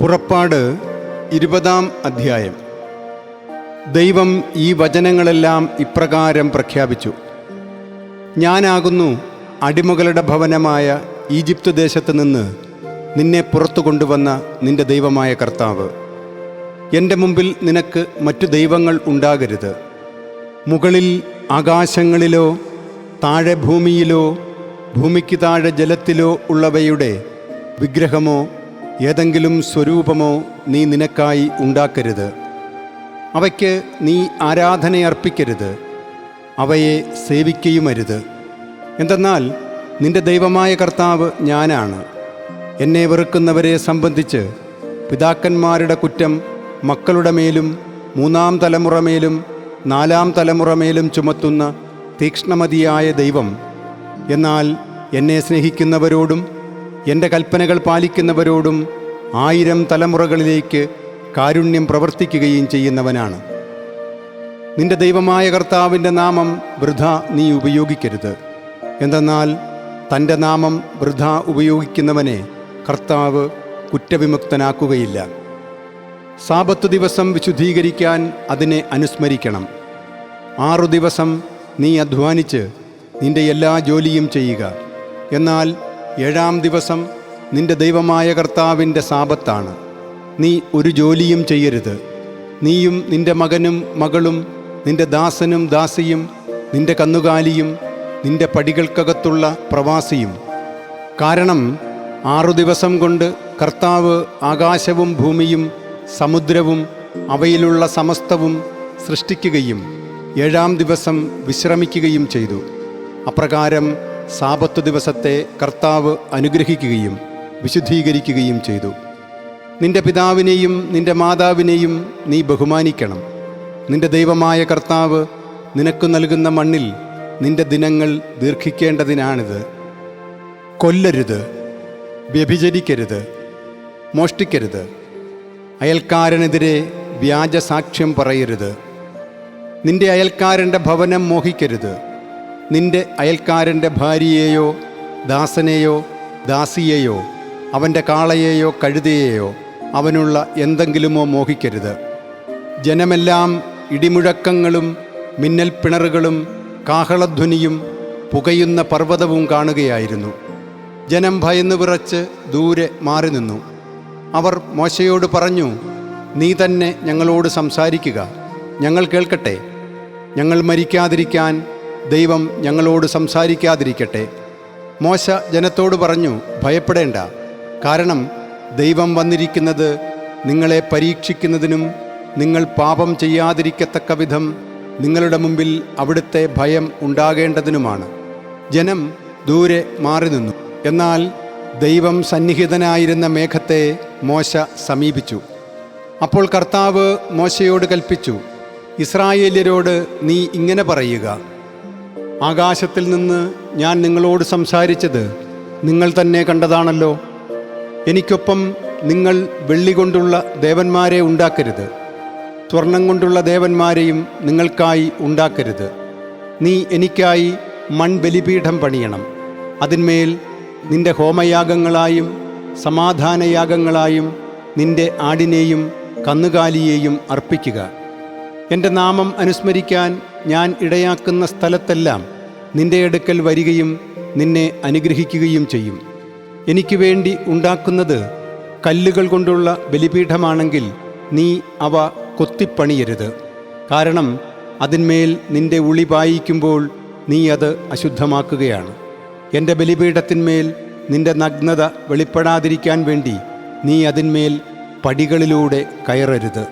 പുറപ്പാട് 20-ാം അധ്യായം. ദൈവം ഈ വചനങ്ങളെല്ലാം ഇപ്രകാരം പ്രഖ്യാപിച്ചു: ഞാനാകുന്നു അടിമകളുടെ ഭവനമായ ഈജിപ്ത് ദേശത്ത് നിന്ന് നിന്നെ പുറത്തു കൊണ്ടുവന്ന നിന്റെ ദൈവമായ കർത്താവ്. എൻ്റെ മുമ്പിൽ നിനക്ക് മറ്റു ദൈവങ്ങൾ ഉണ്ടാകരുത്. മുകളിൽ ആകാശങ്ങളിലോ താഴെ ഭൂമിയിലോ ഭൂമിക്ക് താഴെ ജലത്തിലോ ഉള്ളവയുടെ വിഗ്രഹമോ ഏതെങ്കിലും സ്വരൂപമോ നീ നിനക്കായി ഉണ്ടാക്കരുത്. അവയ്ക്ക് നീ ആരാധനയർപ്പിക്കരുത്, അവയെ സേവിക്കുകയുമരുത്. എന്തെന്നാൽ നിന്റെ ദൈവമായ കർത്താവ് ഞാനാണ്. എന്നെ വെറുക്കുന്നവരെ സംബന്ധിച്ച് പിതാക്കന്മാരുടെ കുറ്റം മക്കളുടെ മേലും 3-ാം തലമുറ മേലും 4-ാം തലമുറ മേലും ചുമത്തുന്ന തീക്ഷ്ണമതിയായ ദൈവം, എന്നാൽ എന്നെ സ്നേഹിക്കുന്നവരോടും എൻ്റെ കൽപ്പനകൾ പാലിക്കുന്നവരോടും 1000 തലമുറകളിലേക്ക് കാരുണ്യം പ്രവർത്തിക്കുകയും ചെയ്യുന്നവനാണ്. നിന്റെ ദൈവമായ കർത്താവിൻ്റെ നാമം വൃഥാ നീ ഉപയോഗിക്കരുത്. എന്തെന്നാൽ തൻ്റെ നാമം വൃഥാ ഉപയോഗിക്കുന്നവനെ കർത്താവ് കുറ്റവിമുക്തനാക്കുകയില്ല. സാബത്ത് ദിവസം വിശുദ്ധീകരിക്കാൻ അതിനെ അനുസ്മരിക്കണം. 6 ദിവസം നീ അധ്വാനിച്ച് നിന്റെ എല്ലാ ജോലിയും ചെയ്യുക. എന്നാൽ 7-ാം ദിവസം നിന്റെ ദൈവമായ കർത്താവിൻ്റെ സാബത്താണ്. നീ ഒരു ജോലിയും ചെയ്യരുത്. നീയും നിന്റെ മകനും മകളും നിന്റെ ദാസനും ദാസിയും നിന്റെ കന്നുകാലിയും നിന്റെ പടികൾക്കകത്തുള്ള പ്രവാസിയും. കാരണം 6 ദിവസം കൊണ്ട് കർത്താവ് ആകാശവും ഭൂമിയും സമുദ്രവും അവയിലുള്ള സമസ്തവും സൃഷ്ടിക്കുകയും 7-ാം ദിവസം വിശ്രമിക്കുകയും ചെയ്തു. അപ്രകാരം സാബത്ത് ദിവസത്തെ കർത്താവ് അനുഗ്രഹിക്കുകയും വിശുദ്ധീകരിക്കുകയും ചെയ്തു. നിന്റെ പിതാവിനെയും നിന്റെ മാതാവിനെയും നീ ബഹുമാനിക്കണം. നിന്റെ ദൈവമായ കർത്താവ് നിനക്ക് നൽകുന്ന മണ്ണിൽ നിന്റെ ദിനങ്ങൾ ദീർഘിക്കേണ്ടതിനാണിത്. കൊല്ലരുത്, വ്യഭിചരിക്കരുത്, മോഷ്ടിക്കരുത്, അയൽക്കാരനെതിരെ വ്യാജസാക്ഷ്യം പറയരുത്, നിന്റെ അയൽക്കാരൻ്റെ ഭവനം മോഹിക്കരുത്, നിന്റെ അയൽക്കാരൻ്റെ ഭാര്യയെയോ ദാസനെയോ ദാസിയെയോ അവൻ്റെ കാളയെയോ കഴുതയെയോ അവനുള്ള എന്തെങ്കിലുമോ മോഹിക്കരുത്. ജനമെല്ലാം ഇടിമുഴക്കങ്ങളും മിന്നൽ പിണറുകളും കാഹളധ്വനിയും പുകയുന്ന പർവ്വതവും കാണുകയായിരുന്നു. ജനം ഭയന്നു വിറച്ച് ദൂരെ മാറി നിന്നു. അവർ മോശയോട് പറഞ്ഞു: നീ തന്നെ ഞങ്ങളോട് സംസാരിക്കുക, ഞങ്ങൾ കേൾക്കട്ടെ. ഞങ്ങൾ മരിക്കാതിരിക്കാൻ ദൈവം ഞങ്ങളോട് സംസാരിക്കാതിരിക്കട്ടെ. മോശ ജനത്തോട് പറഞ്ഞു: ഭയപ്പെടേണ്ട, കാരണം ദൈവം വന്നിരിക്കുന്നത് നിങ്ങളെ പരീക്ഷിക്കുന്നതിനും നിങ്ങൾ പാപം ചെയ്യാതിരിക്കത്തക്ക വിധം നിങ്ങളുടെ മുമ്പിൽ അവിടുത്തെ ഭയം ഉണ്ടാകേണ്ടതിനുമാണ്. ജനം ദൂരെ മാറി നിന്നു. എന്നാൽ ദൈവം സന്നിഹിതനായിരുന്ന മേഘത്തെ മോശ സമീപിച്ചു. അപ്പോൾ കർത്താവ് മോശയോട് കൽപ്പിച്ചു: ഇസ്രായേല്യരോട് നീ ഇങ്ങനെ പറയുക: ആകാശത്തിൽ നിന്ന് ഞാൻ നിങ്ങളോട് സംസാരിച്ചത് നിങ്ങൾ തന്നെ കണ്ടതാണല്ലോ. എനിക്കൊപ്പം നിങ്ങൾ വെള്ളി കൊണ്ടുള്ള ദേവന്മാരെ ഉണ്ടാക്കരുത്, സ്വർണം കൊണ്ടുള്ള ദേവന്മാരെയും നിങ്ങൾക്കായി ഉണ്ടാക്കരുത്. നീ എനിക്കായി മൺബലിപീഠം പണിയണം. അതിന്മേൽ നിന്റെ ഹോമയാഗങ്ങളായും സമാധാനയാഗങ്ങളായും നിന്റെ ആടിനെയും കന്നുകാലിയെയും അർപ്പിക്കുക. എൻ്റെ നാമം അനുസ്മരിക്കാൻ ഞാൻ ഇടയാക്കുന്ന സ്ഥലത്തെല്ലാം നിന്റെ അടുക്കൽ വരികയും നിന്നെ അനുഗ്രഹിക്കുകയും ചെയ്യും. എനിക്ക് വേണ്ടി ഉണ്ടാക്കുന്നത് കല്ലുകൾ കൊണ്ടുള്ള ബലിപീഠമാണെങ്കിൽ നീ അവ കൊത്തിപ്പണിയരുത്. കാരണം അതിന്മേൽ നിന്റെ ഉളി പായിക്കുമ്പോൾ നീ അത് അശുദ്ധമാക്കുകയാണ്. എൻ്റെ ബലിപീഠത്തിന്മേൽ നിന്റെ നഗ്നത വെളിപ്പെടാതിരിക്കാൻ വേണ്ടി നീ അതിന്മേൽ പടികളിലൂടെ കയറരുത്.